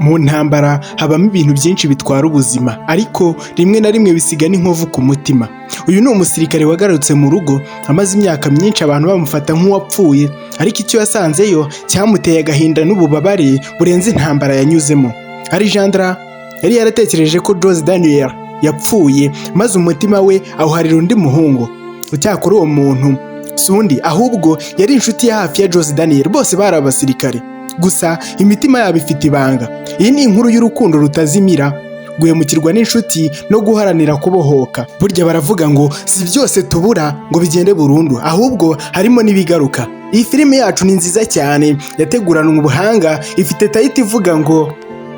Mu ntambara habamo ibintu byinshi bitwara ubuzima, ariko rimwe na rimwe bisiga n'inkovu ku mutima. Uyu ni umusirikare wagarutse mu rugo amaze imyaka myinshi abantu bamufata nk'uwapfuye, ariko icyo yasanzeyo cyamuteye agahinda n'ububabare burenze intambara yanyuzemo. Alejandra yari yaratekereje ko Jose Daniel yapfuye, maze umutima we awuharira undi muhungu. Icyakora uwo muntu si undi ahubwo yari inshuti ya hafi ya Jose Daniel, bose bari abasirikare, gusa imitima yabo ifite ibanga. Iyi ni inkuru y'urukundo rutazimira, guhemukirwa n'inshuti no guharanira kubohoka. Burya baravuga ngo si byose tubura ngo bigende burundu, ahubwo harimo n'ibigaruka. Iyi filime yacu ni nziza cyane, yateguranwe ubuhanga, ifite title ivuga ngo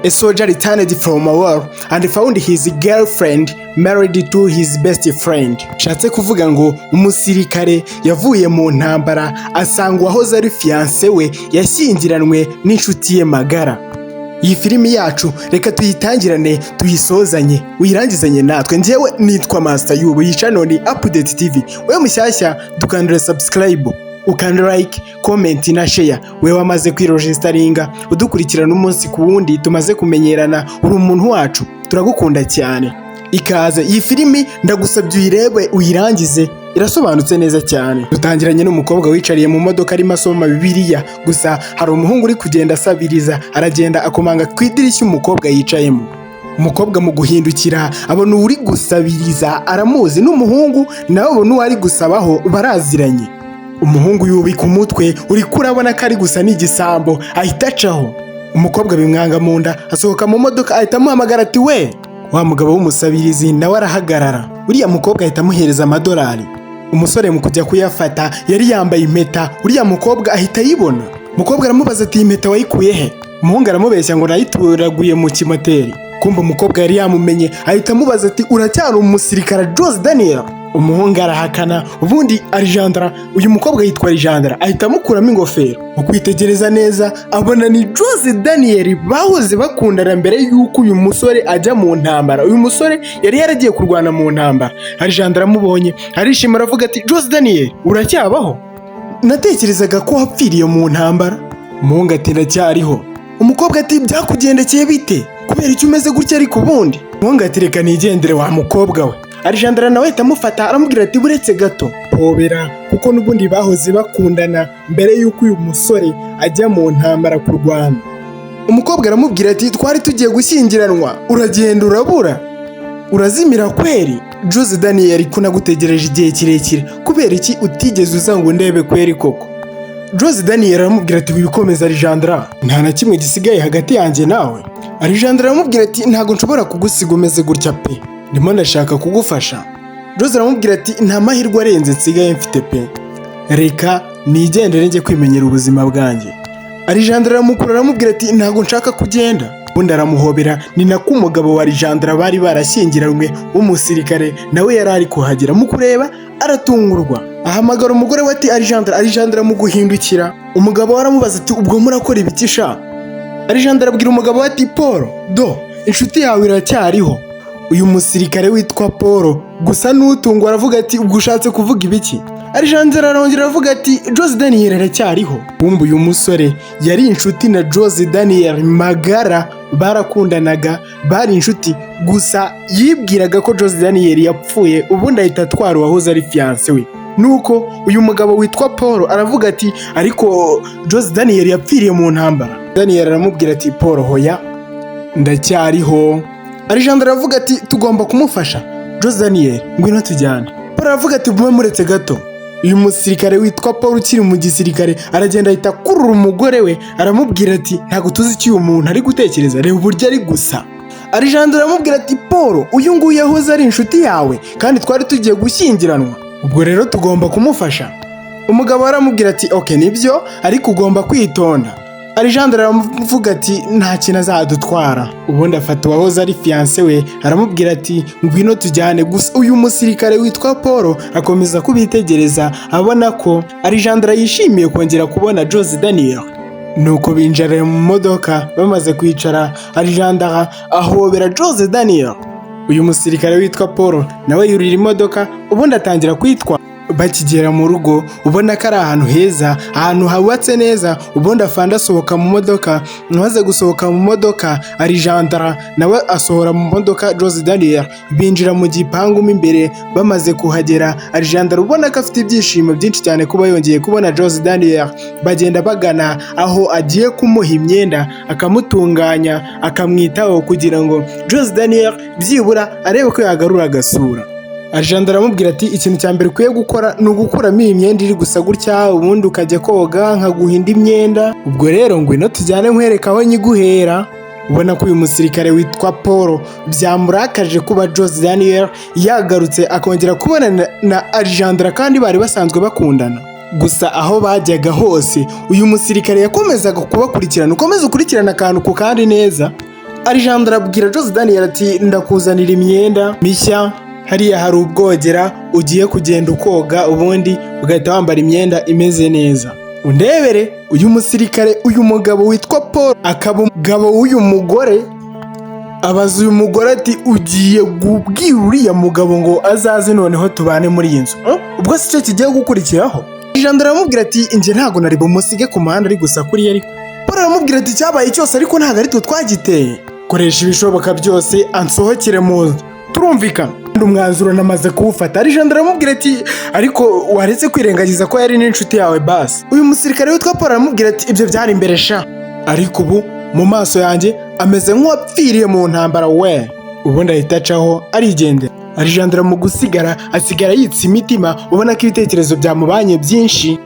A soldier returned from a war and found his girlfriend married to his best friend. Shatse kuvuga ngo umusirikare yavuye mu ntambara asanga uwahoze ari fiancé we yashyingiranwe n'inshuti ye magara. Iyi filimi yacu reka tuyitangirane tuyisozanye, uyirangizanye natwe. Njyewe nitwa Master Yubu, iyi channel ni Update TV. Wewe mushyashya dukandira subscribe, ukanda like, comment na share. Wewe wamaze kwiregistaringa udukurikirana umunsi ku wundi, tumaze kumenyerana, uri umuntu wacu, turagukunda cyane. Ikaze iyi filimi ndagusabye uyirebe uyirangize, irasobanutse neza cyane. Dutangiranye n'umukobwa wicariye mu modoka arimo asoma Bibiliya, gusa hari umuhungu uri kugenda asabiriza, aragenda akomanga ku idirishya umukobwa yicayemo. Umukobwa mu guhindukira abona uri gusabiriza aramuzi, n'umuhungu nawe abona uwari gusabaho baraziranye. Umuhungu yubika umutwe, uri kurabona ko ari gusa n'igisambo, ahita acaho. Umukobwa bimwanga mu nda, asohoka mu modoka ahita amuhamagara ati we. Wa mugabo w'umusabirizi nawe arahagarara. Uriya mukobwa ahita amuhereza $. Umusore mu kujya kuyafata yari yambaye impeta, uriya mukobwa ahita ayibona. Umukobwa aramubaza ati impeta wayikuye he? Umuhungu aramubeshya ngo nayituraguye mu kimoteri. Kumva umukobwa yari yamumenye, ahita amubaza ati uracyari umusirikare Jose Daniel? Umuhungu arahakana. Ubundi Alejandra, uyu mukobwa yitwa Alejandra, ahita amukuramo ingofero. Mu kwitegereza neza abona ni Jose Daniel bahoze bakundana mbere y'uko uyu musore ajya mu ntambara. Uyu musore yari yaragiye kurwana mu ntambara. Alejandra amubonye arishima, aravuga ati Jose Daniel uracyabaho? Natekerezaga ko wapfiriye mu ntambara. Umuhungu ati ndacyariho. Umukobwa ati byakugendekeye bite? Kubera icyo umeze gutya ariko ubundi? Umuhungu ati reka nigendere wa mukobwa we. Alejandra nawe ahita amufata aramubwira ati buretse gato, hobera, kuko n'ubundi bahoze bakundana mbere y'uko uyu musore ajya mu ntambara kurwana. Umukobwa aramubwira ati twari tugiye gushyingiranwa, uragenda urabura, urazimira kweri? Jose Daniel ko nagutegereje igihe kirekire, kubera iki utigeze uza ngo ndebe kweri koko? Jose Daniel aramubwira ati wikomeza Alejandra, nta na kimwe gisigaye hagati yanjye nawe. Alejandra aramubwira ati ntago nshobora kugusiga umeze gutya pe, ndimo ndashaka kugufasha. Jose aramubwira ati nta mahirwe arenze nsigaye mfite pe, reka nigendere njye kwimenyera ubuzima bwanjye. Alejandra aramukura aramubwira ati ntago nshaka kugenda. Ubundi aramuhobera. Ni nako umugabo wa Alejandra bari barashyingiranwe w'umusirikare nawe yari ari kuhagera. Mu kureba aratungurwa, ahamagara umugore we ati Alejandra. Alejandra mu guhindukira umugabo aramubaza ati ubwo murakora ibiki sha? Alejandra abwira umugabo we ati Paul, do inshuti yawe iracyariho. Uyu musirikare witwa Paul gusa n'utungwa aravuga ati ubwo ushatse kuvuga ibiki? Alejandra arongera aravuga ati Jose Daniel aracyariho. Wumva uyu musore yari inshuti na Jose Daniel magara, barakundanaga, bari inshuti, gusa yibwiraga ko Jose Daniel yapfuye, ubundi ahita atwara uwahoze ari fiancé we. Nuko uyu mugabo witwa Paul aravuga ati ariko Jose Daniel yapfiriye mu ntambara. Daniel aramubwira ati Paul hoya ndacyariho. Alejandra aravuga ati tugomba kumufasha Jose Daniel, ngwino tujyane. Paul aravuga ati bumwe muretse gato. Uyu musirikare witwa Paul ukiri mu gisirikare aragenda ahita kurura umugore we, aramubwira ati ntago tuzi icyo uyu muntu ari gutekereza, reba uburyo ari gusa. Alejandra aramubwira ati Paul uyu nguyu yahoze ari inshuti yawe kandi twari tugiye gushyingiranwa, ubwo rero tugomba kumufasha. Umugabo aramubwira ati okay nibyo, ariko ugomba kwitonda. Alejandra aravuga ati nta kintu azadutwara. Ubundi afata uwahoze ari fiancé we aramubwira ati ngwino tujyane. Gusa uyu musirikare witwa Paul akomeza kubitegereza, abona ko Alejandra yishimiye kongera kubona Jose Daniel. Nuko binjira mu modoka, bamaze kwicara Alejandra ahobera Jose Daniel. Uyu musirikare witwa Paul nawe yurira imodoka, ubundi atangira kwitwa. Bakigera mu rugo ubona ko ari ahantu heza, ahantu hubatse neza, ubundi Afande asohoka mu modoka, amaze gusohoka mu modoka Alijandara nawe asohora mu modoka Jose Daniel, binjira mu gipangu mo imbere. Bamaze kuhagera Alijandara ubona ko afite ibyishimo byinshi cyane kuba yongeye kubona Jose Daniel. Bagenda bagana aho agiye kumuha imyenda, akamutunganya, akamwitaho kugira ngo Jose Daniel byibura arebe ko yagarura agasura. Alijandara aramubwira ati ikintu cya mbere ukwiye gukora ni ugukuramo iyi myenda iri gusa gutya, ubundi ukajya koga nkaguha indi myenda. Ubwo rero ngwino tujyane nkwereka aho nyiguhera. Ubona ko uyu musirikare witwa Paul byamurakaje kuba Jose Daniel yagarutse akongera kubona na Alijandara kandi bari basanzwe bakundana. Gusa aho bajyaga hose uyu musirikare yakomezaga kubakurikirana, ukomeza ukurikirana akantu ku kandi neza. Alijandara abwira Jose Daniel ati ndakuzanira imyenda mishya, hariya hari ubwogera ugiye kugenda ukoga, ubundi ugahita wambara imyenda imeze neza. Undebere uyu musirikare, uyu mugabo witwa Paul akaba umugabo w'uyu mugore, abaza uyu mugore ati ugiye kubwira uriya mugabo ngo azaze noneho tubane muri iyi nzu? Ubwo si cyo kigiye gukurikiraho? Alijandara aramubwira ati njye ntabwo nari bumusige ku muhanda ari gusa kuriya. Ariko Paul aramubwira ati cyabaye cyose ariko ntabwo ari twe twagiteye, koresha ibishoboka byose ansohokere mu nzu, turumvikana? Umwanzuro namaze kuwufata. Alijandara aramubwira ati ariko waretse kwirengagiza ko yari n'inshuti yawe basi. Uyu musirikare witwa Paul aramubwira ati ibyo byari imbere sha, ariko ubu mu maso yanjye ameze nk'uwapfiriye mu ntambara we. Ubundi ahita acaho arigendera. Alijandara mu gusigara asigara yitsa imitima, ubona ko ibitekerezo byamubanye byinshi.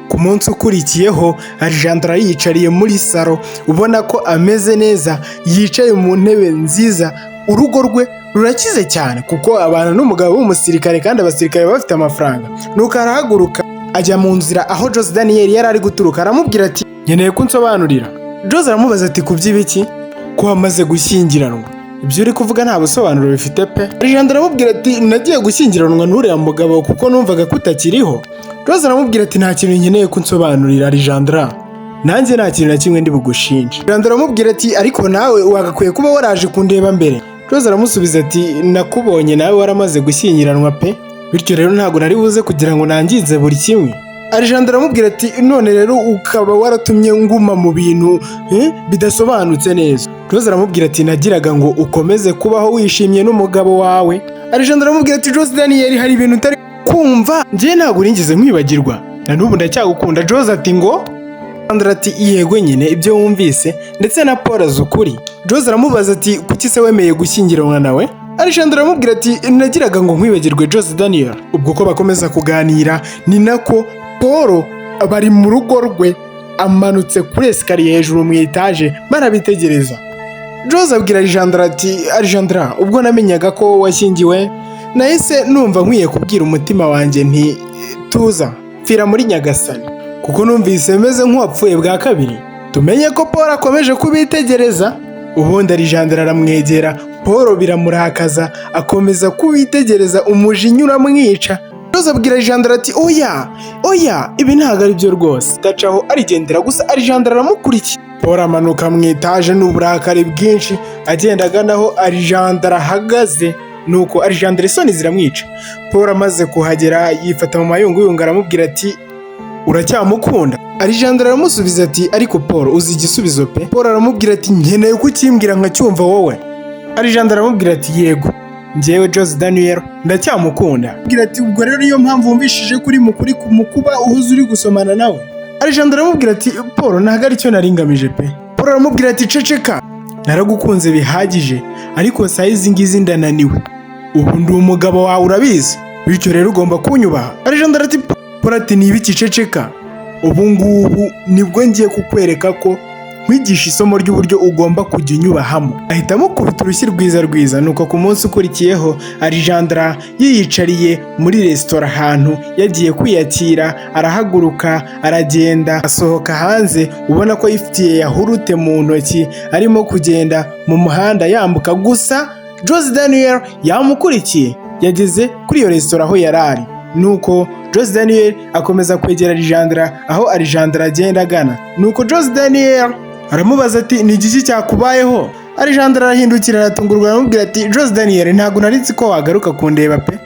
Ku munsi ukurikiyeho Alijandara yiyicariye muri salo, ubona ko ameze neza, yicaye mu ntebe nziza. Urugo rwe rurakize cyane kuko abana n'umugabo w'umusirikare kandi abasirikare bafite amafaranga. Nuko arahaguruka ajya mu nzira aho Jose Daniel yari ari guturuka, aramubwira ati nkeneye ko unsobanurira. Jose aramubaza ati ku by'ibiki? Ko wamaze gushyingiranwa? Ibyo uri kuvuga nta busobanuro bifite pe. Alijandara aramubwira ati nagiye gushyingiranwa n'uriya mugabo kuko numvaga ko utakiriho. Jose aramubwira ati nta kintu nkeneye ko unsobanurira Alijandara, nanjye nta kintu na kimwe ndi bugushinje. Alijandara aramubwira ati ariko nawe wagakwiye kuba waraje kundeba mbere. Jose aramusubiza ati nakubonye nawe waramaze gushyingiranwa pe, bityo rero ntabwo nari buze kugira ngo nangize buri kimwe. Alijandara aramubwira ati none rero ukaba waratumye nguma mu bintu bidasobanutse neza. Jose aramubwira ati nagiraga ngo ukomeze kubaho wishimye n'umugabo wawe. Alijandara aramubwira ati Jose Daniel hari ibintu utari kumva, njye ntabwo uringeze nkwibagirwa, na n'ubu ndacyagukunda. Jose ati ngo? Alijandara ati yego nyine ibyo wumvise, ndetse na Paul azi ukuri. Jose aramubaza ati kuki se wemeye gushyingiranwa nawe? Alijandara aramubwira ati nagiraga ngo nkwibagirwe Jose Daniel. Ubwo ko bakomeza kuganira ni nako Paul bari mu rugo rwe, amanutse kuri esikariye hejuru mu etaje barabitegereza. Jose abwira Alijandara ati Alijandara ubwo namenyaga ko washyingiwe nahise numva nkwiye kubwira umutima wanjye nti tuza pfira muri Nyagasani, kuko numvise meze nk'uwapfuye bwa kabiri. Tumenye ko Paul akomeje kubitegereza. Ubundi Alijandara aramwegera, Paul biramurakaza, akomeza kubitegereza, umujinya uramwica. Jose abwira Alijandara ati oya ibi ntabwo ari byo rwose. Dacaho arigendera, gusa Alijandara aramukurikiye. Paul amanuka mu etaje n'uburakari bwinshi, agenda agana aho Alijandara ahagaze. Nuko Alijandara isoni ziramwica. Paul amaze kuhagera yifata mu mayunguyungu aramubwira ati uracyamukunda? Alijandara aramusubiza ati ariko Paul uzi igisubizo pe. Paul aramubwira ati nkeneye ko ukimbwira nkacyumva wowe. Alijandara aramubwira ati yego njyewe Jose Daniel ndacyamukunda. Agira ati ubwo rero niyo mpamvu wumvishije kuri mukuri kumukuba uhuze uri gusomana nawe? Alijandara aramubwira ati Paul ntabwo ari cyo naringamije pe. Paul aramubwira ati ceceka, naragukunze bihagije ariko saa izi ngizi ndananiwe, ubu ndi umugabo wawe urabizi, bityo rero ugomba kunyubaha. Alijandara ati Paul ati ni ibiki ceceka, ubu ngubu nibwo ngiye kukwereka ko nkwigisha isomo ry'uburyo ugomba kujya unyubahamo. Ahitamo kubita urushyi rwiza. Nuko ku munsi ukurikiyeho Alijandara yiyicariye muri resitora ahantu yagiye kwiyakira, arahaguruka aragenda asohoka hanze, ubona ko yifitiye yahurute mu ntoki, arimo kugenda mu muhanda yambuka. Gusa Jose Daniel yamukurikiye, yageze kuri iyo resitora aho yari ari. Nuko Jose Daniel akomeza kwegera Alijandara aho Alijandara agenda agana. Nuko Jose Daniel aramubaza ati ni igiki cyakubayeho? Alijandara arahindukira aratungurwa aramubwira ati Jose Daniel ntabwo nari nzi ko wagaruka kundeba pe.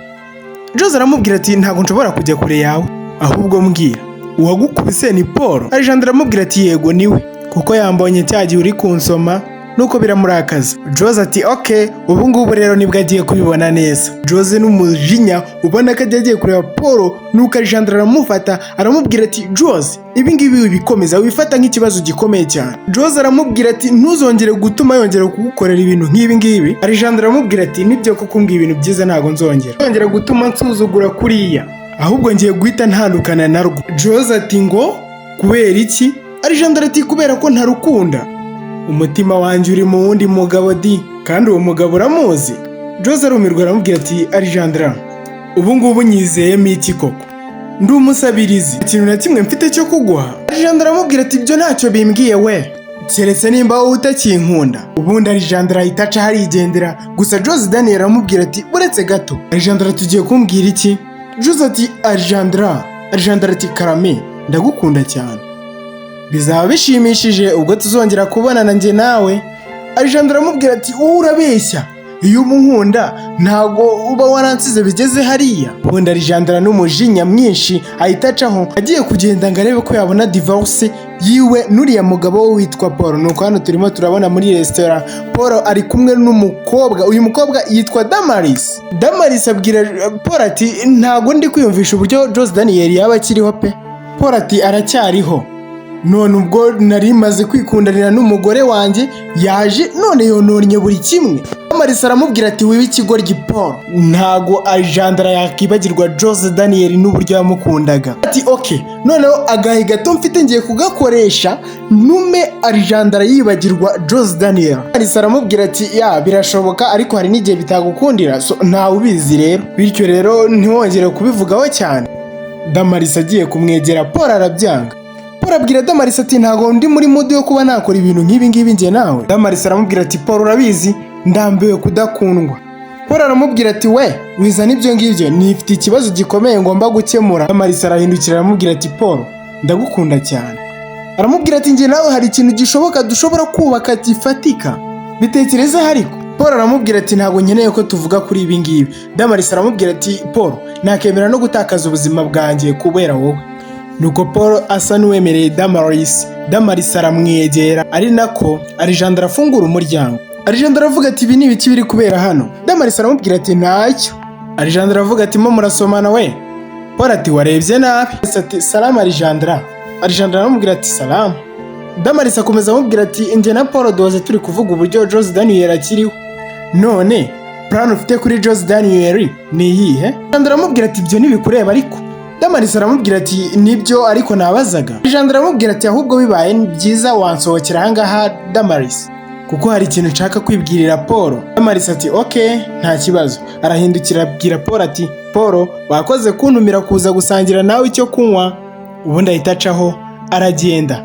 Jose aramubwira ati ntabwo nshobora kujya kure yawe ahubwo mbwira uwagukubise ni Paul. Alejandro aramubwira ati yego niwe kuko yambonye cya gihe uri kunsoma nuko biramurakaza. Jose ati okay, ubu ngubu rero nibwo agiye kubibona neza. Jose n'umujinya ubona ko agiye kureba Paul, nuko Alejandro aramufata aramubwira ati Jose, ibi ngibi wibikomeza wifata nk'ikibazo gikomeye cyane. Jose aramubwira ati ntuzongere gutuma yongera kugukorera ibintu nk'ibi ngibi. Alejandro aramubwira ati nibyo koko mbwira ibintu byiza ntago nzongera gutuma nsuzugura kuriya, ahubwo ngiye guhita ntandukana narwo. Jose ati ngo kubera iki? Alejandro ati kubera ko ntarukunda, umutima wanjye uri mu wundi mugabo di, kandi uwo mugabo uramuzi. Jose arumirwa aramubwira ati Alejandro, ubu ngubu nyizeyemo iki koko? Ndi umusabirizi, ikintu na kimwe mfite cyo kuguha? Alejandro aramubwira ati ibyo ntacyo bimbwiye we, keretse nimba wowe utakinkunda. Ubundi Alejandro ahita aca harigendera. Gusa Jose Daniel aramubwira ati uretse gato. Alejandro tugiye kumbwira iki? Jose ati Alejandro ati karame ndagukunda cyane, bizaba bishimishije ubwo tuzongera kubonana njye nawe. Alejandro aramubwira ati wowe urabeshya, iyo umunkunda ntago uba waransize bigeze hariya. Ubundi Alejandro n'umujinya mwinshi ahita acaho agiye kugenda ngo arebe ko yabona divorce yiwe n'uriya mugabo we witwa Paul. Nuko hano turimo turabona muri restaurant Paul ari kumwe n'umukobwa, uyu mukobwa yitwa Damaris. Damaris abwira Paul ati ntago ndi kwiyumvisha uburyo Jose Daniel yaba akiriho pe. Paul ati aracyariho, none ubwo nari maze kwikundanira n'umugore wanjye yaje none yononnye buri kimwe. Damaris aramubwira ati wiwe ikigoryi Paul, ntago Alejandro yakibagirwa Jose Daniel n'uburyo yamukundaga. Ati okay, noneho agahe gato mfite ngiye kugakoresha nume Alejandro yibagirwa Jose Daniel. Damaris aramubwira ati ya birashoboka, ariko hari n'igihe bitagukundira, so ntawe ubizi rero, bityo rero ntiwongere kubivugaho cyane. Damaris agiye kumwegera Paul arabyanga. Paul abwira Damaris ati ntago ndi muri mood yo kuba nakora ibintu nk'ibi ngibi njye nawe. Damaris aramubwira ati Paul urabizi ndambiwe kudakundwa. Paul aramubwira ati we wizana ibyo ngibyo, nifite ikibazo gikomeye ngomba gukemura. Damaris arahindukira aramubwira ati Paul ndagukunda cyane. Aramubwira ati njye nawe hari ikintu gishoboka dushobora kubaka gifatika, bitekereza hariko. Paul aramubwira ati ntago nkeneye ko tuvuga kuri ibi ngibi. Damaris aramubwira ati Paul nakemera no gutakaza ubuzima bwanjye kubera wowe. Nuko Paul asa n'uwemereye Damaris. Damaris aramwegera ari nako Alejandro afungura umuryango. Alejandro aravuga ati ibi ni ibiki biri kubera hano? Damaris aramubwira ati ntacyo. Alejandro aravuga ati mo murasomana we? Paul ati warebye nabi. Ati salamu Alejandro. Alejandro aramubwira ati salamu. Damaris akomeza amubwira ati njye na Paul doze turi kuvuga uburyo Jose Daniel akiriho, none plan ufite kuri Jose Daniel ni iyihe? Alejandro aramubwira ati ibyo ntibikureba ariko. Damaris aramubwira ati nibyo ariko nabazaga. Alejandro aramubwira ati ahubwo bibaye byiza wansohokera ahangaha Damaris, kuko hari ikintu nshaka kwibwirira Paul. Damaris ati okay nta kibazo. Arahindukira abwira Paul ati Paul wakoze kuntumira kuza gusangira nawe icyo kunywa. Ubundi ahita acaho aragenda.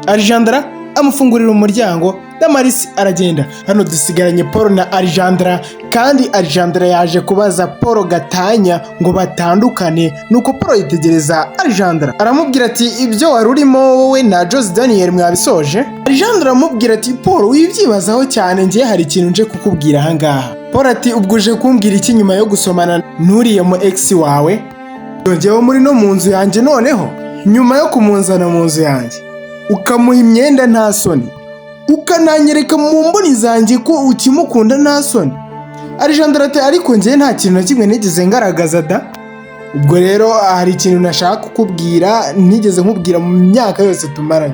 Alejandro amufungurira umuryango, Damaris aragenda. Hano dusigaranye Paul na Alejandro, kandi Alejandro yaje kubaza Paul gatanya ngo batandukane. Nuko Paul yitegereza Alejandro aramubwira ati ibyo wari urimo wowe na Jose Daniel mwabisoje? Alejandro aramubwira ati Paul wibyibazaho cyane, ngiye hari ikintu nje kukubwira ahangaha. Paul ati ubwo uje kumbwira iki nyuma yo gusomana n'uriya mu ex wawe? Yongeyeho muri no mu nzu yanjye, noneho nyuma yo kumunzana mu nzu yanjye ukamuha imyenda nta soni, ukananyereka mu mboni zanjye ko ukimukunda nta soni. Alejandro ati ariko njye nta kintu na kimwe nigeze ngaragaza da. Ubwo rero hari ikintu nashaka kukubwira nigeze nkubwira mu myaka yose tumaranye,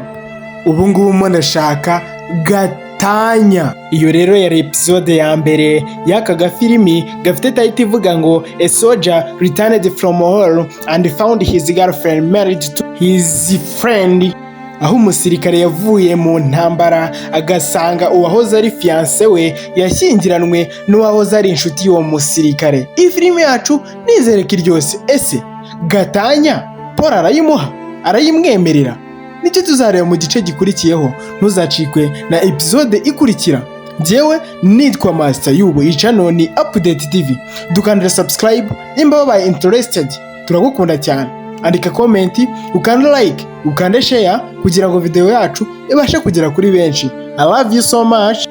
ubu ngubu mo ndashaka gatanya. Iyo rero yari episode ya mbere y'aka gafilimi gafite title ivuga ngo A soldier returned from war and found his girlfriend married to his friend. Aho umusirikare yavuye mu ntambara agasanga uwahoze ari fiancé we yashyingiranwe n'uwahoze ari inshuti y'uwo musirikare. Iyi filime yacu nizere ko iryoshye. Ese gatanya Paul arayimuha, arayimwemerera? Nicyo tuzareba mu gice gikurikiyeho. Ntuzacikwe na episode ikurikira. Njyewe nitwa Master Yubo, iyi channel ni Update TV. Dukandira subscribe nimba wabaye interested, turagukunda cyane. Andika comment, ukande like, ukande share kugira ngo video yacu ibashe kugera kuri benshi. I love you so much.